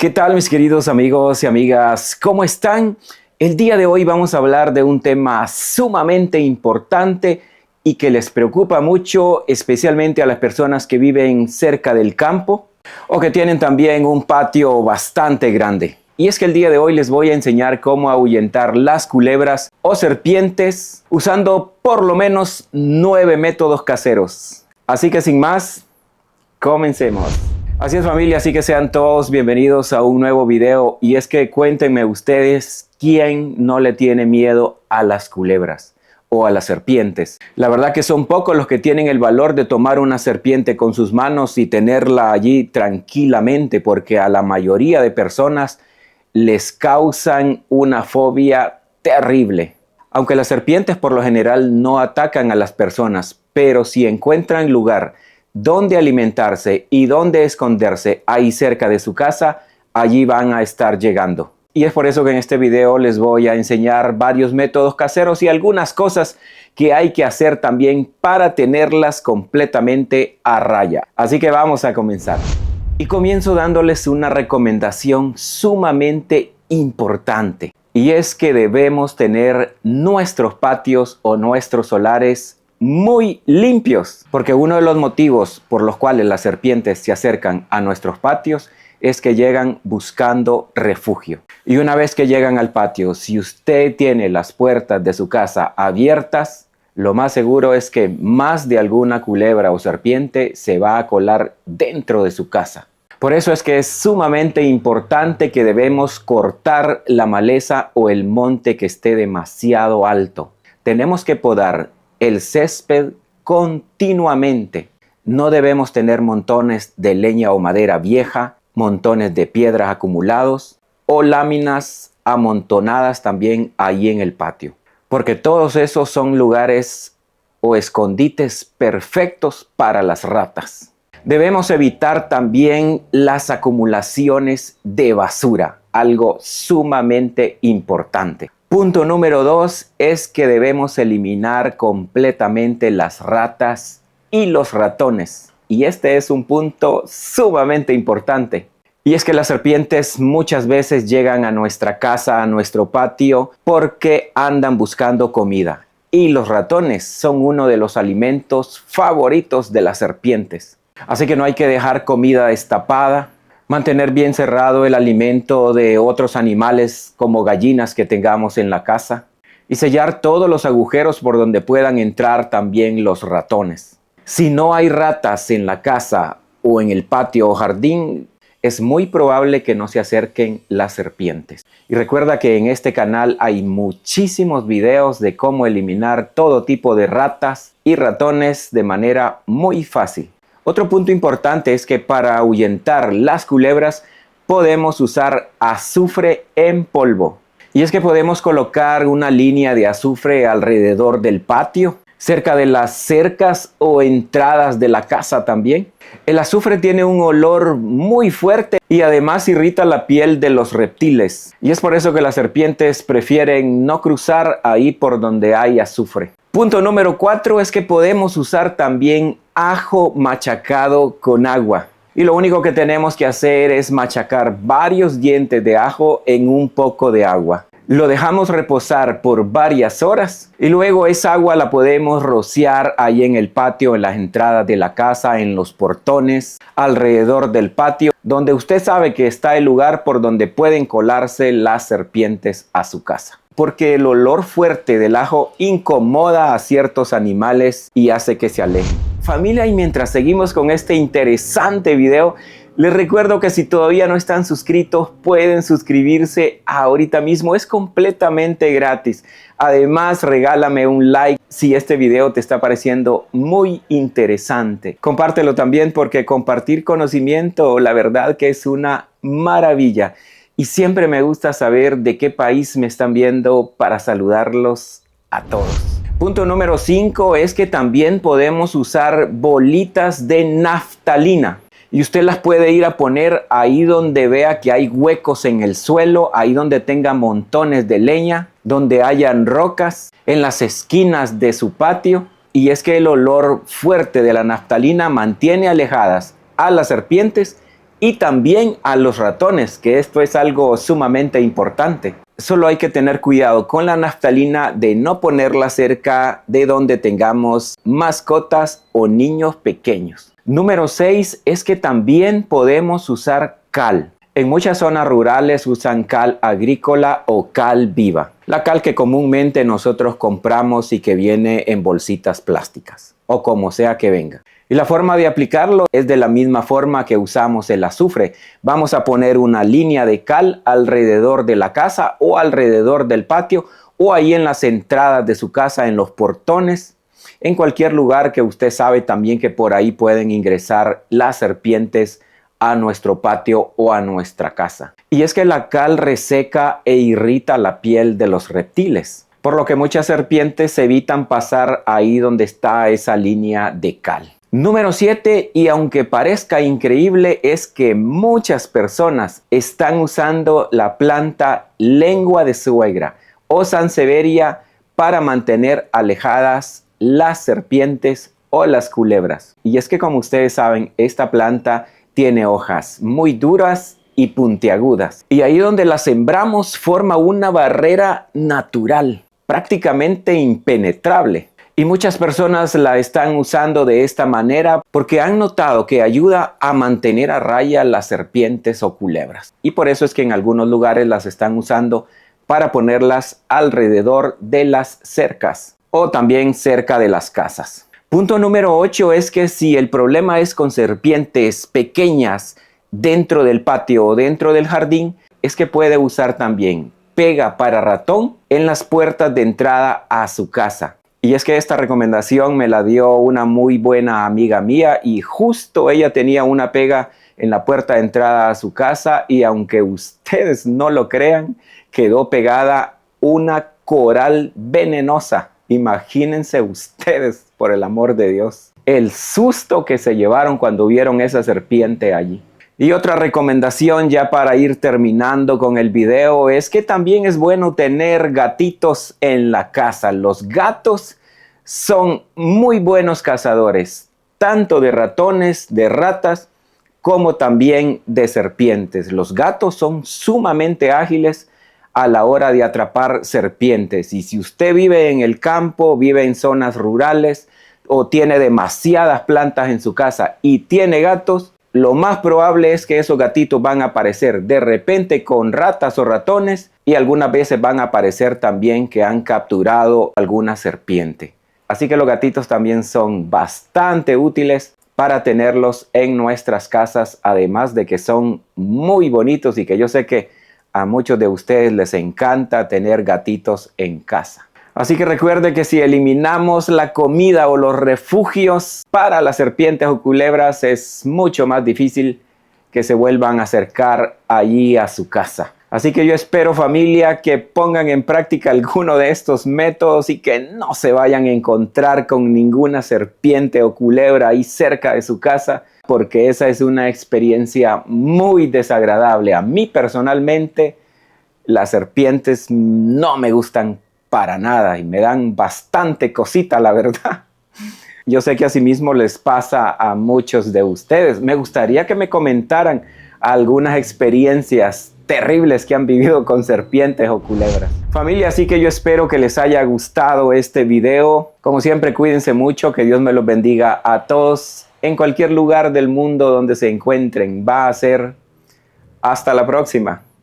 ¿Qué tal, mis queridos amigos y amigas? ¿Cómo están? El día de hoy vamos a hablar de un tema sumamente importante y que les preocupa mucho, especialmente a las personas que viven cerca del campo o que tienen también un patio bastante grande. Y es que el día de hoy les voy a enseñar cómo ahuyentar las culebras o serpientes usando por lo menos 9 métodos caseros. Así que sin más, comencemos. Así es, familia, así que sean todos bienvenidos a un nuevo video. Y es que cuéntenme ustedes, ¿quién no le tiene miedo a las culebras o a las serpientes? La verdad que son pocos los que tienen el valor de tomar una serpiente con sus manos y tenerla allí tranquilamente, porque a la mayoría de personas les causan una fobia terrible. Aunque las serpientes por lo general no atacan a las personas, pero si encuentran lugar donde alimentarse y donde esconderse ahí cerca de su casa, allí van a estar llegando. Y es por eso que en este video les voy a enseñar varios métodos caseros y algunas cosas que hay que hacer también para tenerlas completamente a raya. Así que vamos a comenzar. Y comienzo dándoles una recomendación sumamente importante. Y es que debemos tener nuestros patios o nuestros solares muy limpios, porque uno de los motivos por los cuales las serpientes se acercan a nuestros patios es que llegan buscando refugio. Y una vez que llegan al patio, si usted tiene las puertas de su casa abiertas, lo más seguro es que más de alguna culebra o serpiente se va a colar dentro de su casa. Por eso es que es sumamente importante que debemos cortar la maleza o el monte que esté demasiado alto. Tenemos que podar el césped continuamente. No debemos tener montones de leña o madera vieja, montones de piedras acumulados o láminas amontonadas también ahí en el patio, porque todos esos son lugares o escondites perfectos para las ratas. Debemos evitar también las acumulaciones de basura, algo sumamente importante. Punto número 2 es que debemos eliminar completamente las ratas y los ratones. Y este es un punto sumamente importante. Y es que las serpientes muchas veces llegan a nuestra casa, a nuestro patio, porque andan buscando comida. Y los ratones son uno de los alimentos favoritos de las serpientes. Así que no hay que dejar comida destapada. Mantener bien cerrado el alimento de otros animales como gallinas que tengamos en la casa y sellar todos los agujeros por donde puedan entrar también los ratones. Si no hay ratas en la casa o en el patio o jardín, es muy probable que no se acerquen las serpientes. Y recuerda que en este canal hay muchísimos videos de cómo eliminar todo tipo de ratas y ratones de manera muy fácil. Otro punto importante es que para ahuyentar las culebras podemos usar azufre en polvo. Y es que podemos colocar una línea de azufre alrededor del patio, cerca de las cercas o entradas de la casa también. El azufre tiene un olor muy fuerte y además irrita la piel de los reptiles. Y es por eso que las serpientes prefieren no cruzar ahí por donde hay azufre. Punto número 4 es que podemos usar también ajo machacado con agua. Y lo único que tenemos que hacer es machacar varios dientes de ajo en un poco de agua. Lo dejamos reposar por varias horas y luego esa agua la podemos rociar ahí en el patio, en las entradas de la casa, en los portones, alrededor del patio, donde usted sabe que está el lugar por donde pueden colarse las serpientes a su casa. Porque el olor fuerte del ajo incomoda a ciertos animales y hace que se alejen. Familia, y mientras seguimos con este interesante video, les recuerdo que si todavía no están suscritos, pueden suscribirse ahorita mismo. Es completamente gratis. Además, regálame un like si este video te está pareciendo muy interesante. Compártelo también porque compartir conocimiento, la verdad que es una maravilla. Y siempre me gusta saber de qué país me están viendo para saludarlos a todos. Punto número 5 es que también podemos usar bolitas de naftalina. Y usted las puede ir a poner ahí donde vea que hay huecos en el suelo, ahí donde tenga montones de leña, donde hayan rocas, en las esquinas de su patio. Y es que el olor fuerte de la naftalina mantiene alejadas a las serpientes y también a los ratones, que esto es algo sumamente importante. Solo hay que tener cuidado con la naftalina de no ponerla cerca de donde tengamos mascotas o niños pequeños. Número 6 es que también podemos usar cal. En muchas zonas rurales usan cal agrícola o cal viva. La cal que comúnmente nosotros compramos y que viene en bolsitas plásticas o como sea que venga. Y la forma de aplicarlo es de la misma forma que usamos el azufre. Vamos a poner una línea de cal alrededor de la casa o alrededor del patio o ahí en las entradas de su casa, en los portones, en cualquier lugar que usted sabe también que por ahí pueden ingresar las serpientes a nuestro patio o a nuestra casa. Y es que la cal reseca e irrita la piel de los reptiles, por lo que muchas serpientes evitan pasar ahí donde está esa línea de cal. Número 7, y aunque parezca increíble, es que muchas personas están usando la planta lengua de suegra o sansevieria para mantener alejadas las serpientes o las culebras. Y es que, como ustedes saben, esta planta tiene hojas muy duras y puntiagudas. Y ahí donde la sembramos forma una barrera natural, prácticamente impenetrable. Y muchas personas la están usando de esta manera porque han notado que ayuda a mantener a raya las serpientes o culebras. Y por eso es que en algunos lugares las están usando para ponerlas alrededor de las cercas o también cerca de las casas. Punto número 8 es que si el problema es con serpientes pequeñas dentro del patio o dentro del jardín, es que puede usar también pega para ratón en las puertas de entrada a su casa. Y es que esta recomendación me la dio una muy buena amiga mía y justo ella tenía una pega en la puerta de entrada a su casa y aunque ustedes no lo crean, quedó pegada una coral venenosa. Imagínense ustedes, por el amor de Dios, el susto que se llevaron cuando vieron esa serpiente allí. Y otra recomendación ya para ir terminando con el video es que también es bueno tener gatitos en la casa. Los gatos son muy buenos cazadores, tanto de ratones, de ratas, como también de serpientes. Los gatos son sumamente ágiles a la hora de atrapar serpientes. Y si usted vive en el campo, vive en zonas rurales o tiene demasiadas plantas en su casa y tiene gatos, lo más probable es que esos gatitos van a aparecer de repente con ratas o ratones y algunas veces van a aparecer también que han capturado alguna serpiente. Así que los gatitos también son bastante útiles para tenerlos en nuestras casas, además de que son muy bonitos y que yo sé que a muchos de ustedes les encanta tener gatitos en casa. Así que recuerde que si eliminamos la comida o los refugios para las serpientes o culebras, es mucho más difícil que se vuelvan a acercar allí a su casa. Así que yo espero, familia, que pongan en práctica alguno de estos métodos y que no se vayan a encontrar con ninguna serpiente o culebra ahí cerca de su casa, porque esa es una experiencia muy desagradable. A mí personalmente, las serpientes no me gustan para nada y me dan bastante cosita, la verdad. Yo sé que asimismo les pasa a muchos de ustedes. Me gustaría que me comentaran algunas experiencias terribles que han vivido con serpientes o culebras. Familia, así que yo espero que les haya gustado este video. Como siempre, cuídense mucho, que Dios me los bendiga a todos en cualquier lugar del mundo donde se encuentren. Va a ser hasta la próxima.